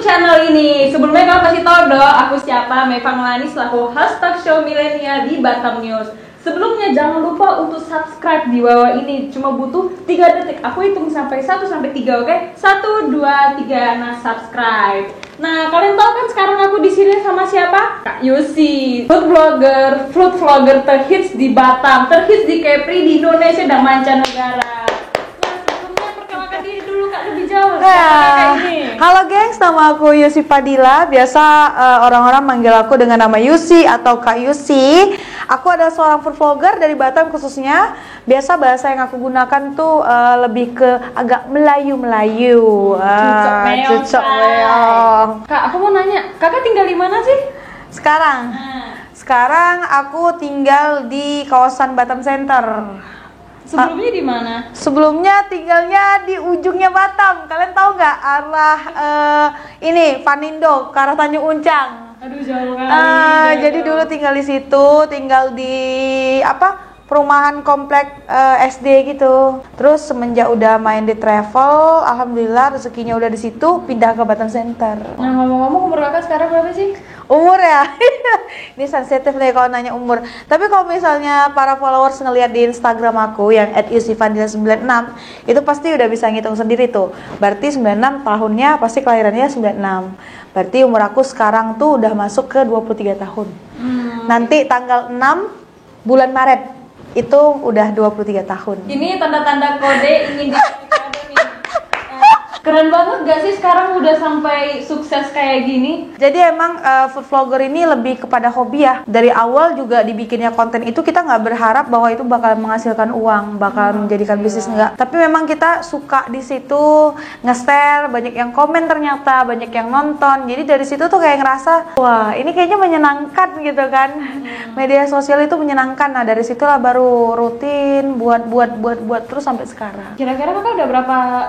channel ini. Sebelumnya kamu kasih tau dong, aku siapa, Meva Melani selaku host talk show milenial di Batam News. Sebelumnya jangan lupa untuk subscribe di bawah ini. Cuma butuh 3 detik. Aku hitung sampai 1 sampai 3, oke? 1, 2, 3. Nah, subscribe. Nah, kalian tahu kan sekarang aku di sini sama siapa? Kak Yusi, food vlogger terhits di Batam, terhits di Kepri, di Indonesia dan mancanegara. Nah, sebelumnya perkenalkan diri dulu Kak lebih jauh. Halo gengs, nama aku Yusi Fadila. Biasa orang-orang manggil aku dengan nama Yusi atau Kak Yusi. Aku adalah seorang food vlogger dari Batam khususnya. Biasa bahasa yang aku gunakan tuh lebih ke agak Melayu-Melayu. Cucok meong. Kak, aku mau nanya, kakak tinggal di mana sih? Sekarang aku tinggal di kawasan Batam Center. Sebelumnya di mana? Sebelumnya tinggalnya di ujungnya Batam. Kalian tahu nggak arah ini Vanindo ke arah Tanjung Uncang? Aduh, jauh kali. Jadi dulu tinggal di situ, tinggal di perumahan komplek SD gitu. Terus semenjak udah main di travel, alhamdulillah rezekinya udah di situ, pindah ke Batam Center. Nah, ngomong-ngomong umur kakak sekarang berapa sih? Umur ya? Ini sensitif nih kalau nanya umur. Tapi kalau misalnya para followers ngeliat di Instagram aku yang @yusifandila96, itu pasti udah bisa ngitung sendiri tuh. Berarti 96 tahunnya pasti kelahirannya 96. Berarti umur aku sekarang tuh udah masuk ke 23 tahun. Nanti tanggal 6 bulan Maret itu udah 23 tahun. Ini tanda-tanda kode ingin dikode nih. Keren banget gak sih sekarang udah sampai sukses kayak gini? Jadi emang food vlogger ini lebih kepada hobi ya. Dari awal juga dibikinnya konten itu kita nggak berharap bahwa itu bakal menghasilkan uang, bakal menjadikan bisnis, enggak. Tapi memang kita suka di situ nge-share, banyak yang komen ternyata, banyak yang nonton. Jadi dari situ tuh kayak ngerasa, wah ini kayaknya menyenangkan gitu kan. Media sosial itu menyenangkan. Nah dari situlah baru rutin buat terus sampai sekarang. Kira-kira kakak udah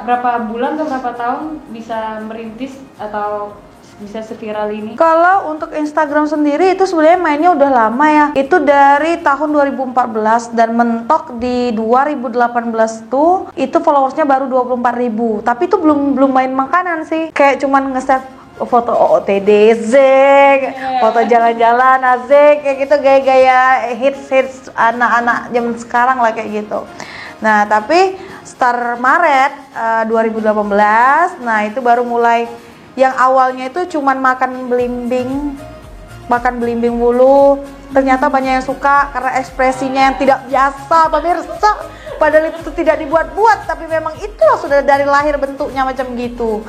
berapa bulan atau berapa tahun bisa merintis atau bisa seviral ini? Kalau untuk Instagram sendiri itu sebenarnya mainnya udah lama ya. Itu dari tahun 2014 dan mentok di 2018 tuh itu followersnya baru 24.000. Tapi itu belum main makanan sih. Kayak cuman nge-save foto OOTD, foto jalan-jalan, azek, kayak gitu gaya-gaya hits anak-anak zaman sekarang lah kayak gitu. Nah, tapi start Maret 2018, nah itu baru mulai yang awalnya itu cuman makan belimbing mulu. Ternyata banyak yang suka karena ekspresinya yang tidak biasa, pemirsa. Padahal itu tidak dibuat-buat, tapi memang itulah sudah dari lahir bentuknya macam gitu.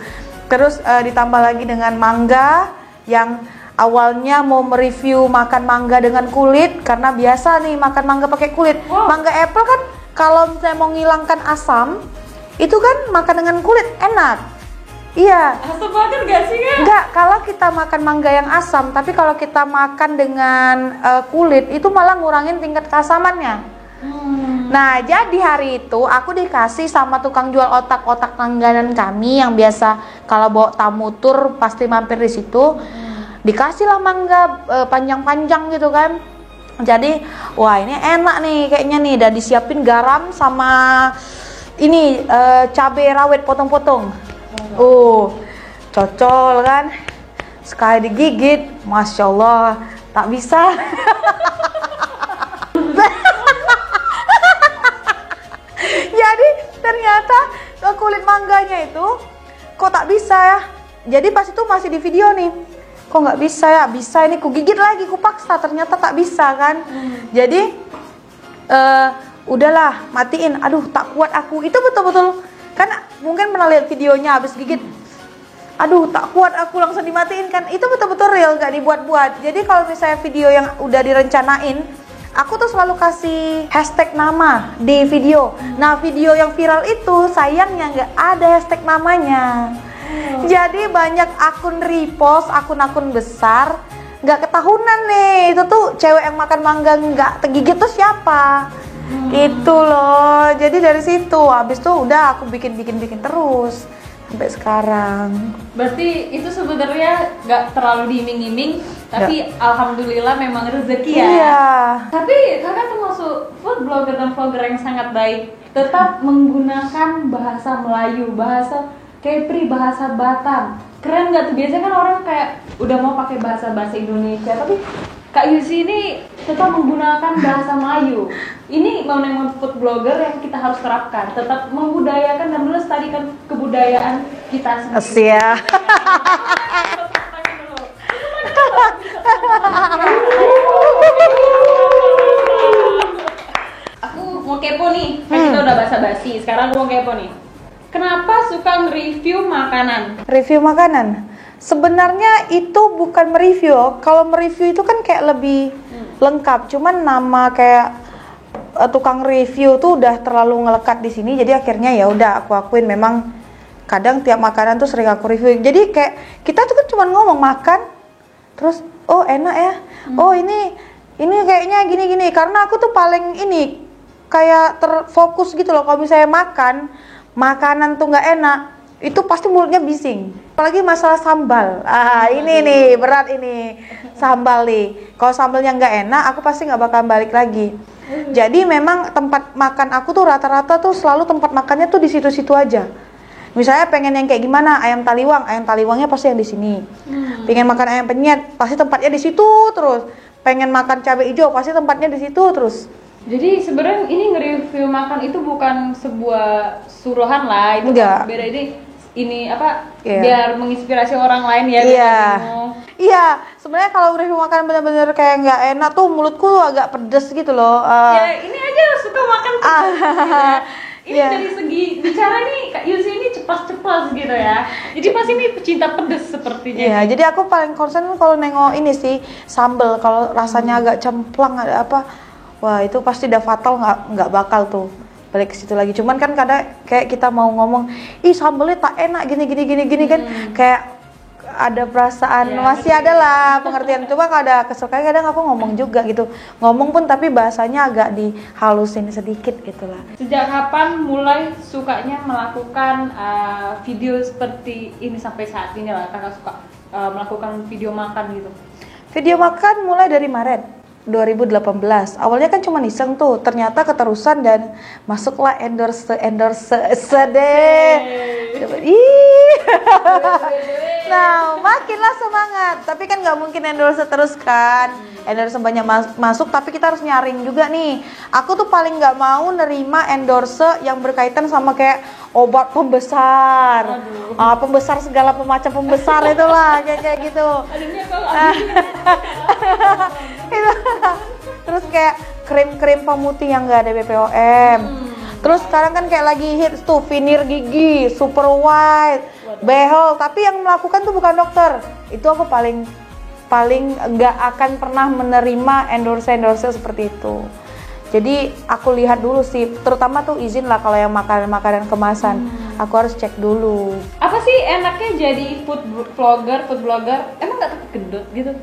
Terus ditambah lagi dengan mangga yang awalnya mau mereview makan mangga dengan kulit karena biasa nih makan mangga pakai kulit. Mangga apple kan kalau misalnya mau ngilangkan asam, itu kan makan dengan kulit enak. Iya. Asam banget gak sih Kak? Enggak, kalau kita makan mangga yang asam, tapi kalau kita makan dengan kulit, itu malah ngurangin tingkat keasamannya. Nah, jadi hari itu aku dikasih sama tukang jual otak-otak langganan kami yang biasa kalau bawa tamu tur pasti mampir di situ. Dikasihlah mangga panjang-panjang gitu kan. Jadi, wah ini enak nih kayaknya nih, dan disiapin garam sama ini cabai rawit potong-potong. Cocol kan. Sekali digigit, Masya Allah, tak bisa. Jadi ternyata kulit mangganya itu kok tak bisa ya. Jadi pas itu masih di video nih. Kok nggak bisa ya? Bisa, ini ku gigit lagi, ku paksa, ternyata tak bisa kan. Jadi udahlah, matiin. Aduh, tak kuat aku. Itu betul-betul kan mungkin pernah lihat videonya habis gigit. Aduh, tak kuat aku, langsung dimatiin kan. Itu betul-betul real, gak dibuat-buat. Jadi kalau misalnya video yang udah direncanain, aku tuh selalu kasih hashtag nama di video. Nah, video yang viral itu sayangnya nggak ada hashtag namanya. Jadi banyak akun repost, akun-akun besar nggak ketahunan nih itu tuh cewek yang makan mangga nggak tergigit tuh siapa. Itu loh. Jadi dari situ habis tuh udah aku bikin terus sampai sekarang. Berarti itu sebenarnya nggak terlalu diiming-iming, tapi alhamdulillah memang rezeki ya. Iya. Tapi kakak termasuk food blogger dan vlogger yang sangat baik, tetap menggunakan bahasa Melayu, bahasa kayak peribahasa Batam. Keren nggak tuh? Biasanya kan orang kayak udah mau pakai bahasa Indonesia, tapi Kak Yusi ini tetap menggunakan bahasa Melayu. Ini mau food blogger yang kita harus terapkan, tetap membudayakan dan melestarikan kebudayaan kita sendiri. Asia. Aku mau kepo nih, kan kita udah basa-basi. Sekarang aku mau kepo nih. Kenapa suka nge-review makanan? Review makanan. Sebenarnya itu bukan mereview. Kalau mereview itu kan kayak lebih lengkap. Cuman nama kayak tukang review tuh udah terlalu ngelekat di sini. Jadi akhirnya ya udah aku akuin memang kadang tiap makanan tuh sering aku review. Jadi kayak kita tuh kan cuma ngomong makan, terus oh enak ya. Oh ini kayaknya gini-gini. Karena aku tuh paling ini kayak terfokus gitu loh. Kalau misalnya makanan tuh nggak enak, itu pasti mulutnya bising. Apalagi masalah sambal. Ini nih berat ini sambal nih. Kalau sambalnya nggak enak, aku pasti nggak bakal balik lagi. Jadi memang tempat makan aku tuh rata-rata tuh selalu tempat makannya tuh di situ-situ aja. Misalnya pengen yang kayak gimana, ayam taliwangnya pasti yang di sini. Pengen makan ayam penyet, pasti tempatnya di situ terus. Pengen makan cabai hijau, pasti tempatnya di situ terus. Jadi sebenarnya ini nge-review makan itu bukan sebuah suruhan lah, itu Enggak. beda ini apa? Iya. Biar menginspirasi orang lain ya. Iya. Iya, sebenarnya kalau review makanan bener-bener kayak nggak enak tuh mulutku agak pedes gitu loh. Ya ini aja suka makan pedas gitu ya. Ini Iya. dari segi bicara nih Kak Yusi ini ceplas-ceplas gitu ya. Jadi pasti ini pecinta pedas sepertinya. Iya, jadi aku paling concern kalau nengok ini sih sambel. Kalau rasanya agak cemplang ada apa, wah itu pasti udah fatal, nggak bakal tuh balik ke situ lagi. Cuman kan kadang kayak kita mau ngomong, ih sambelnya tak enak gini kan, kayak ada perasaan Ya, masih ada lah pengertian. Coba kalau ada kesel kadang aku ngomong juga gitu, ngomong pun tapi bahasanya agak dihalusin sedikit gitulah. Sejak kapan mulai sukanya melakukan video seperti ini sampai saat ini lah kakak suka melakukan video makan gitu? Video makan mulai dari Maret 2018. Awalnya kan cuma iseng tuh, ternyata keterusan dan masuklah endorse deh. Ih. Nah, makinlah semangat. Tapi kan nggak mungkin endorse terus kan. Endorse banyak masuk, tapi kita harus nyaring juga nih. Aku tuh paling nggak mau nerima endorse yang berkaitan sama kayak obat pembesar, pembesar segala macam pembesar itulah kayak gitu. Terus kayak krim-krim pemutih yang nggak ada BPOM. Terus sekarang kan kayak lagi hits tuh veneer gigi, super white, behel. Tapi yang melakukan tuh bukan dokter. Itu aku paling nggak akan pernah menerima endorse seperti itu. Jadi aku lihat dulu sih, terutama tuh izin lah kalau yang makanan kemasan. Aku harus cek dulu. Apa sih enaknya jadi food blogger? Emang nggak takut gendut gitu?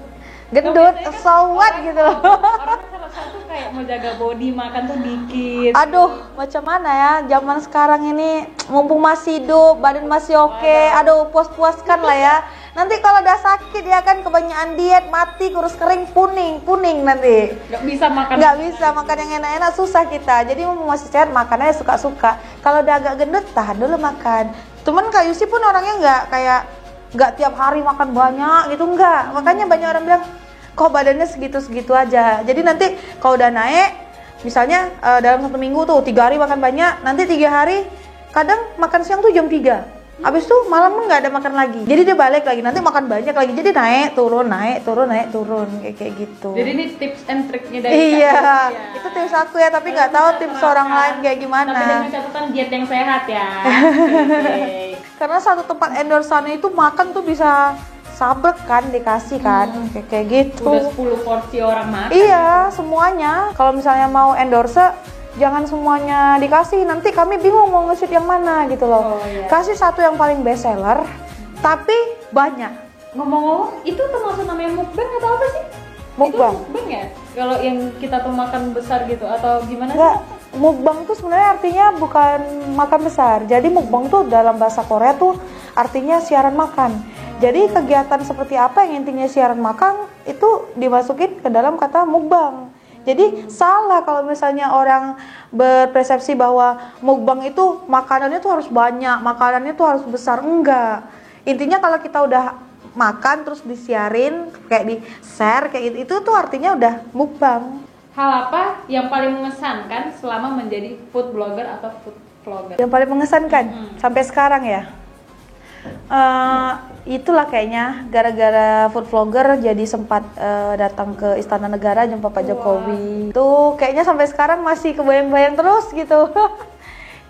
Gendut, so what gitu loh. Orang salah satu kayak mau jaga body, makan tuh dikit. Aduh, macam mana ya, zaman sekarang ini mumpung masih hidup, badan masih oke. Aduh, puas-puaskan lah ya. Nanti kalau udah sakit ya kan kebanyakan diet, mati, kurus kering, puning nanti. Nggak bisa makan yang enak-enak, susah kita. Jadi mumpung masih sehat, makannya suka-suka. Kalau udah agak gendut, tahan dulu makan. Cuman Kak Yusi pun orangnya nggak tiap hari makan banyak gitu, enggak. Makanya banyak orang bilang, kok badannya segitu-segitu aja. Jadi nanti kalau udah naik, misalnya dalam 1 minggu tuh 3 hari makan banyak, nanti 3 hari kadang makan siang tuh jam 3. Habis itu malam nggak ada makan lagi. Jadi dia balik lagi, nanti makan banyak lagi. Jadi naik turun kayak gitu. Jadi ini tips and triknya dari Iya, Kak Yusi ya. itu tips aku ya, tapi nggak tahu tips orang lain kayak gimana. Tapi dengan catatan diet yang sehat ya. Oke. Karena satu tempat endorsan itu makan tuh bisa sabrek kan, dikasih kan, kayak gitu. Udah 10 porsi orang makan. Iya, semuanya. Kalau misalnya mau endorse, jangan semuanya dikasih. Nanti kami bingung mau nge-shoot yang mana gitu loh. Oh, iya. Kasih satu yang paling best seller, tapi banyak. Ngomong-ngomong, itu termasuk namanya mukbang atau apa sih? Mukbang. Itu mukbang ya? Kalau yang kita tuh makan besar gitu atau gimana Enggak, sih? mukbang tuh sebenarnya artinya bukan makan besar. Jadi mukbang tuh dalam bahasa Korea tuh artinya siaran makan. Jadi kegiatan seperti apa yang intinya siaran makan itu dimasukin ke dalam kata mukbang. Jadi salah kalau misalnya orang berpersepsi bahwa mukbang itu makanannya tuh harus banyak, makanannya tuh harus besar. Enggak. Intinya kalau kita udah makan terus disiarin, kayak di share kayak gitu, itu tuh artinya udah mukbang. Hal apa yang paling mengesankan selama menjadi food blogger atau food vlogger? Yang paling mengesankan sampai sekarang ya, itulah kayaknya gara-gara food vlogger jadi sempat datang ke Istana Negara jumpa Pak Jokowi. Tuh kayaknya sampai sekarang masih kebayang-bayang terus gitu.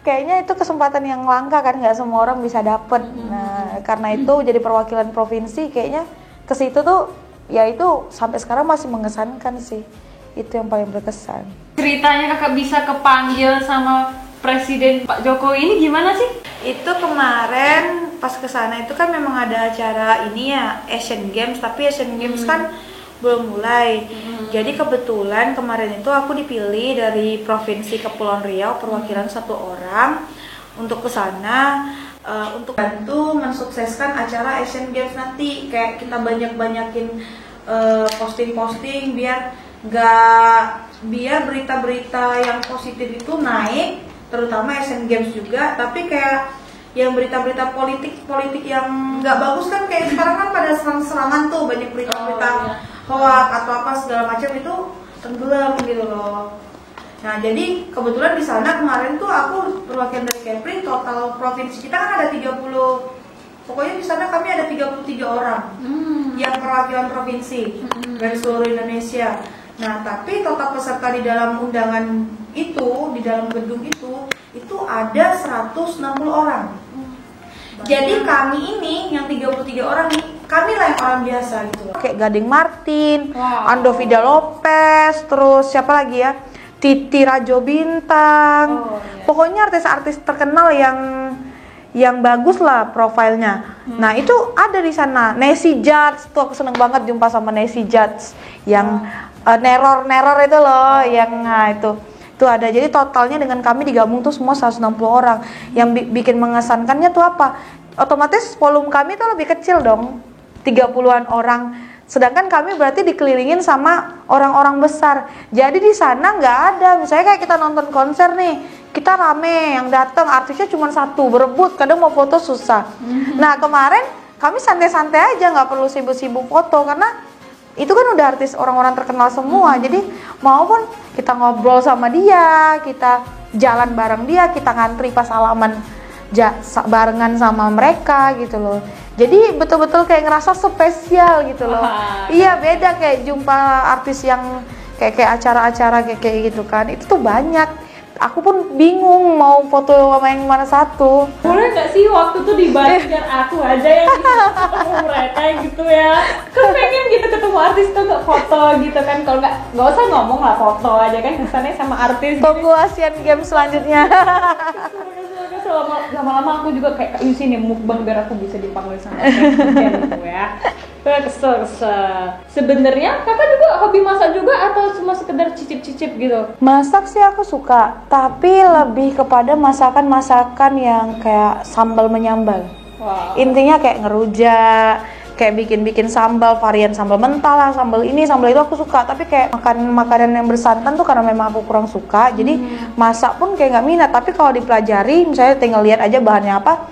Kayaknya itu kesempatan yang langka kan, nggak semua orang bisa dapet. Nah karena itu jadi perwakilan provinsi, kayaknya ke situ tuh ya itu sampai sekarang masih mengesankan sih. Itu yang paling berkesan. Ceritanya kakak bisa kepanggil sama Presiden Pak Jokowi ini gimana sih? Itu kemarin pas kesana itu kan memang ada acara ini ya, Asian Games, tapi Asian Games kan belum mulai. Jadi kebetulan kemarin itu aku dipilih dari Provinsi Kepulauan Riau, perwakilan 1 orang untuk kesana untuk bantu mensukseskan acara Asian Games nanti. Kayak kita banyak-banyakin posting-posting biar berita-berita yang positif itu naik, terutama Asian Games juga. Tapi kayak yang berita-berita politik yang nggak bagus kan, kayak sekarang kan pada serang-serangan tuh, banyak berita-berita hoax atau apa segala macam, itu tenggelam gitu loh. Nah jadi kebetulan di sana kemarin tuh aku perwakilan dari Kepri, total provinsi kita kan ada 30, pokoknya di sana kami ada 33 orang yang perwakilan provinsi dari seluruh Indonesia. Nah tapi total peserta di dalam undangan itu, di dalam gedung itu ada 160 orang. Jadi kami ini yang 33 orang nih, kami lah yang orang biasa gitu. Kayak Gading Martin, Andovida Lopez, terus siapa lagi ya? Titi Rajo Bintang. Pokoknya artis-artis terkenal yang bagus lah profilnya. Nah itu ada di sana. Nancy Judge, tuh aku seneng banget jumpa sama Nancy Judge yang neror itu loh, yang itu ada. Jadi totalnya dengan kami digabung tuh semua 160 orang. Yang bikin mengesankannya tuh apa? Otomatis volume kami tuh lebih kecil dong, 30-an orang. Sedangkan kami berarti dikelilingin sama orang-orang besar. Jadi di sana nggak ada, misalnya kayak kita nonton konser nih, kita rame, yang datang artisnya cuma 1, berebut, kadang mau foto susah. Nah kemarin kami santai-santai aja, nggak perlu sibuk-sibuk foto karena itu kan udah artis orang-orang terkenal semua. Jadi maupun kita ngobrol sama dia, kita jalan bareng dia, kita ngantri pas salaman barengan sama mereka gitu loh. Jadi betul-betul kayak ngerasa spesial gitu loh. Iya beda kayak jumpa artis yang kayak acara-acara kayak gitu kan. Itu tuh banyak. Aku pun bingung mau foto sama yang mana satu. Boleh nggak sih waktu tuh dibalik biar aku aja yang bisa ketemu mereka gitu ya? Kan pengen gitu ketemu artis tuh nggak foto gitu kan. Kalau nggak usah ngomong lah, foto aja kan kesannya sama artis. Tunggu Asian Games selanjutnya. Lama-lama aku juga kayak Yusi nih mukbang biar aku bisa dipanggil sama presiden gitu ya. Kesel. Sebenarnya kakak juga hobi masak juga atau cuma sekedar cicip-cicip gitu? Masak sih aku suka, tapi lebih kepada masakan-masakan yang kayak sambal menyambal. Intinya kayak ngerujak, kayak bikin sambal, varian sambal mentah lah, sambal ini, sambal itu aku suka. Tapi kayak makan makanan yang bersantan tuh karena memang aku kurang suka, jadi masak pun kayak nggak minat. Tapi kalau dipelajari, misalnya tinggal lihat aja bahannya apa,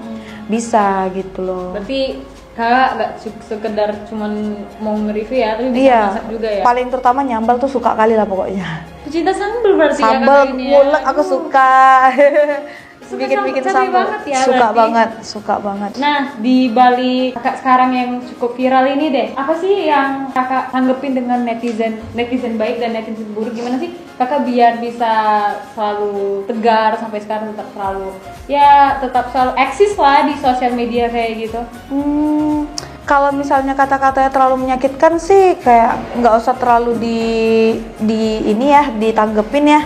bisa gitu loh. Berarti kakak nggak sekedar cuman mau nge-review ya, tapi bisa masak juga ya? Paling terutama nyambal tuh suka kali lah pokoknya. Pecinta sambal berarti sambal, ya kakak ini ya? Sambal aku suka. bikin sambal ya, suka banget. Nah di balik kakak sekarang yang cukup viral ini deh, apa sih yang kakak tanggepin dengan netizen baik dan netizen buruk? Gimana sih kakak biar bisa selalu tegar sampai sekarang, tetap selalu eksis lah di sosial media kayak gitu? Kalau misalnya kata-katanya terlalu menyakitkan sih kayak nggak usah terlalu ditanggepin ya.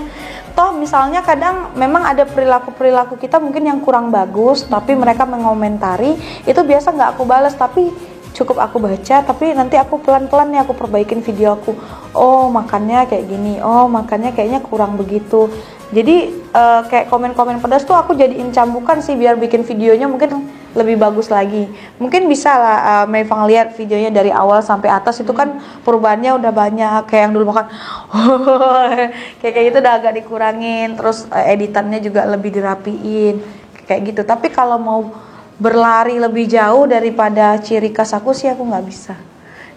Toh misalnya kadang memang ada perilaku kita mungkin yang kurang bagus, tapi mereka mengomentari, itu biasa nggak aku balas, tapi cukup aku baca, tapi nanti aku pelan-pelan nih aku perbaikin video aku. Oh makannya kayak gini, oh makannya kayaknya kurang begitu. Jadi kayak komen-komen pedas tuh aku jadiin cambukan sih biar bikin videonya mungkin lebih bagus lagi. Mungkin bisa lah Meifang lihat videonya dari awal sampai atas itu kan perubahannya udah banyak. Kayak yang dulu makan kayak gitu udah agak dikurangin, terus editannya juga lebih dirapiin kayak gitu. Tapi kalau mau berlari lebih jauh daripada ciri khas aku sih aku nggak bisa.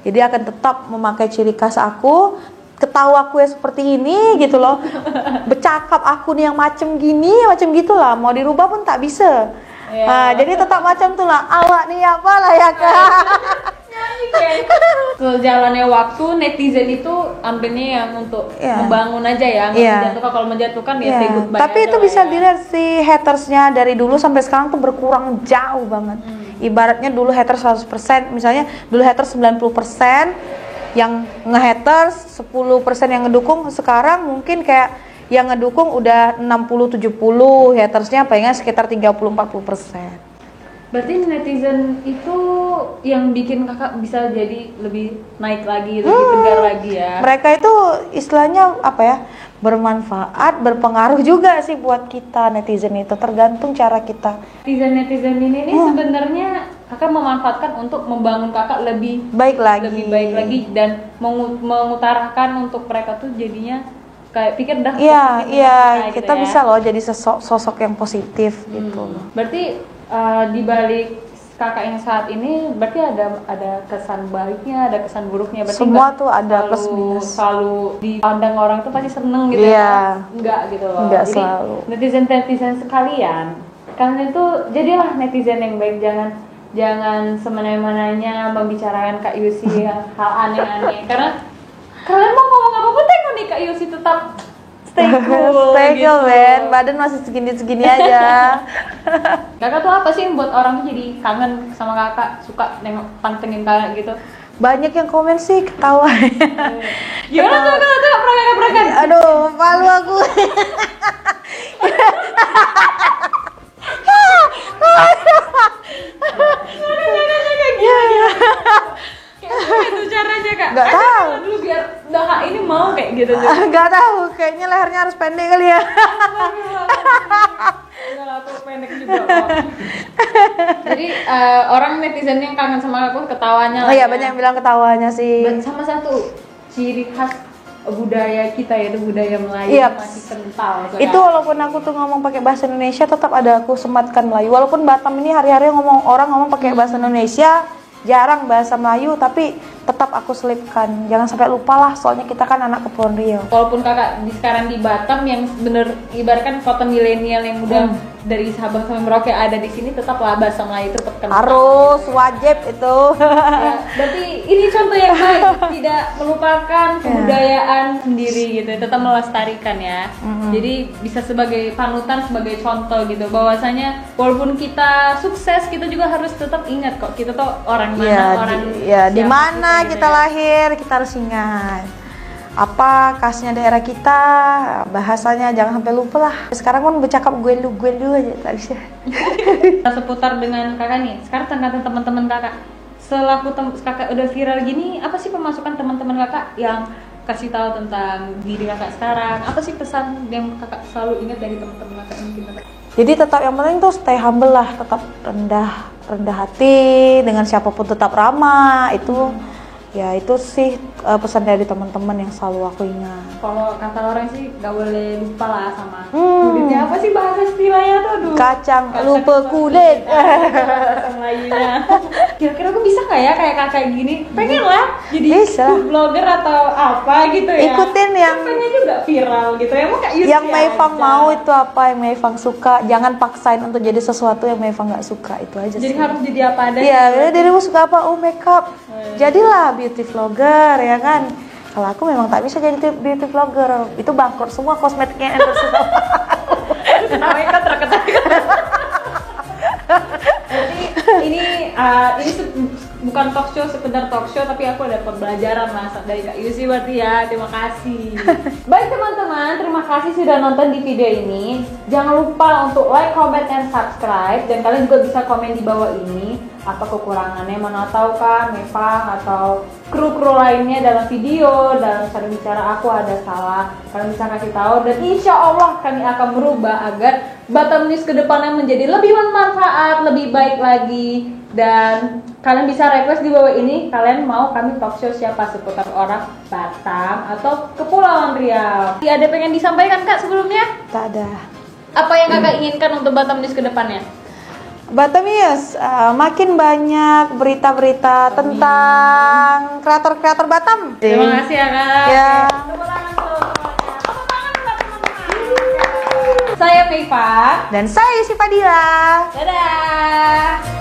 Jadi akan tetap memakai ciri khas aku, ketawa aku ya seperti ini gitu loh, bercakap aku nih yang macem gini, macem gitulah, mau dirubah pun tak bisa. Jadi tetap macam tuh lah, awak nih apalah ya kak. Sejalannya waktu netizen itu ambilnya yang untuk membangun aja ya, nggak menjatuhkan. Kalau menjatuhkan ya say goodbye. Tapi itu bisa dilihat sih hatersnya dari dulu sampai sekarang tuh berkurang jauh banget. Ibaratnya dulu haters 100%, misalnya dulu haters 90% yang nge-haters, 10% yang ngedukung. Sekarang mungkin kayak yang ngedukung udah 60-70, hatersnya palingan sekitar 30-40%. Berarti netizen itu yang bikin kakak bisa jadi lebih naik lagi, lebih tegar lagi ya? Mereka itu istilahnya apa ya, bermanfaat, berpengaruh juga sih buat kita netizen itu, tergantung cara kita. Netizen ini sebenarnya kakak memanfaatkan untuk membangun kakak lebih baik lagi, dan mengutarakan untuk mereka tuh jadinya kayak pikir dah. Iya, kita gitu bisa loh jadi sosok yang positif gitu. Berarti di balik kakak yang saat ini berarti ada kesan baiknya, ada kesan buruknya. Berarti semua tuh ada plus minus. Selalu dipandang orang tuh pasti seneng gitu ya? Enggak gitu loh. Enggak jadi selalu. Netizen sekalian, kalian itu jadilah netizen yang baik, jangan semena-menanya membicarakan Kak Yusi hal aneh-aneh. Karena kalian mau ngomong apapun tengok nih Kak Yusi tetap stay cool gitu. Ben, badan masih segini-segini aja. Kakak tuh apa sih yang buat orang tuh jadi kangen sama kakak, suka nengok pantengin kakak gitu? Banyak yang komen sih ketawa. Gimana tuh kakak perakan? Aduh, malu aku. Kayak itu caranya kak? Gak tahu. Dulu biar kakak ini mau kayak gitu juga. Gak tahu, kayaknya lehernya harus pendek kali ya. Enggak, aku pendek juga kok. Jadi orang netizen yang kangen sama aku ketawanya. Oh iya, banyak yang bilang ketawanya sih. Dan sama satu ciri khas budaya kita yaitu budaya Melayu masih kental. Itu walaupun aku tuh ngomong pakai bahasa Indonesia tetap ada aku sematkan Melayu. Walaupun Batam ini hari-hari orang ngomong pakai bahasa Indonesia, jarang bahasa Melayu, tapi tetap aku selipkan. Jangan sampai lupa lah, soalnya kita kan anak Kepulauan Riau. Walaupun kakak sekarang di Batam yang bener ibaratkan kota milenial yang udah dari Sabang sampai Merauke ada di sini, tetap lah bahasa Melayu itu tetap kental. Harus wajib itu. Ya, berarti ini contoh yang baik, tidak melupakan kebudayaan sendiri gitu, tetap melestarikan ya. Jadi bisa sebagai panutan, sebagai contoh gitu, bahwasanya walaupun kita sukses, kita juga harus tetap ingat kok kita tuh orang mana, di mana kita lahir, kita harus ingat apa khasnya daerah kita, bahasanya jangan sampai lupa lah. Sekarang kan bercakap gue lu aja tak bisa. Seputar dengan kakak nih, sekarang tentang teman-teman kakak, selaku kakak udah viral gini, apa sih pemasukan teman-teman kakak yang kasih tahu tentang diri kakak sekarang? Apa sih pesan yang kakak selalu ingat dari teman-teman kakak mungkin? Jadi tetap yang penting tuh stay humble lah, tetap rendah hati, dengan siapapun tetap ramah. Itu sih pesan dari teman-teman yang selalu aku ingat. Kalau kata orang sih gak boleh lupa lah sama kulitnya. Apa sih bahasa istilahnya tuh? Kacang lupa kulit. Kira-kira aku bisa nggak ya kayak kakak gini? Pengen lah jadi food blogger atau apa gitu ya. Ikutin yang pengen juga viral gitu ya. Yang Meifang mau itu apa, yang Meifang suka. Jangan paksain untuk jadi sesuatu yang Meifang nggak suka, itu aja. Jadi sih. harus jadi apa adanya. Iya, dirimu suka apa? Makeup. Jadilah beauty vlogger ya kan. Kalau aku memang tak bisa jadi beauty vlogger. Itu bangkrut semua kosmetiknya endorse semua. Namanya kan terketahui. Jadi ini bukan talk show sekedar talk show, tapi aku dapat pembelajaran lah dari Kak Yusi berarti ya. Terima kasih. Baik teman-teman, terima kasih sudah nonton di video ini. Jangan lupa untuk like, comment, and subscribe. Dan kalian juga bisa komen di bawah ini apa kekurangannya, mana tahu kan Mevang atau kru-kru lainnya dalam video, dalam cara bicara aku ada salah, kalian bisa kasih tahu. Dan insya Allah kami akan merubah agar Batam News kedepannya menjadi lebih bermanfaat, lebih baik lagi. Dan kalian bisa request di bawah ini, kalian mau kami talk show siapa seputar orang Batam atau Kepulauan Riau. Ada pengen disampaikan Kak sebelumnya? Tak ada. Apa yang Kakak inginkan untuk Batam News kedepannya? Batam News, makin banyak berita-berita tentang kreator-kreator Batam. Terima kasih ya Kak. Ya. Tepuk tangan dulu semuanya. Tepuk tangan buat teman-teman. Saya Meifa. Dan saya si Fadila. Dadah.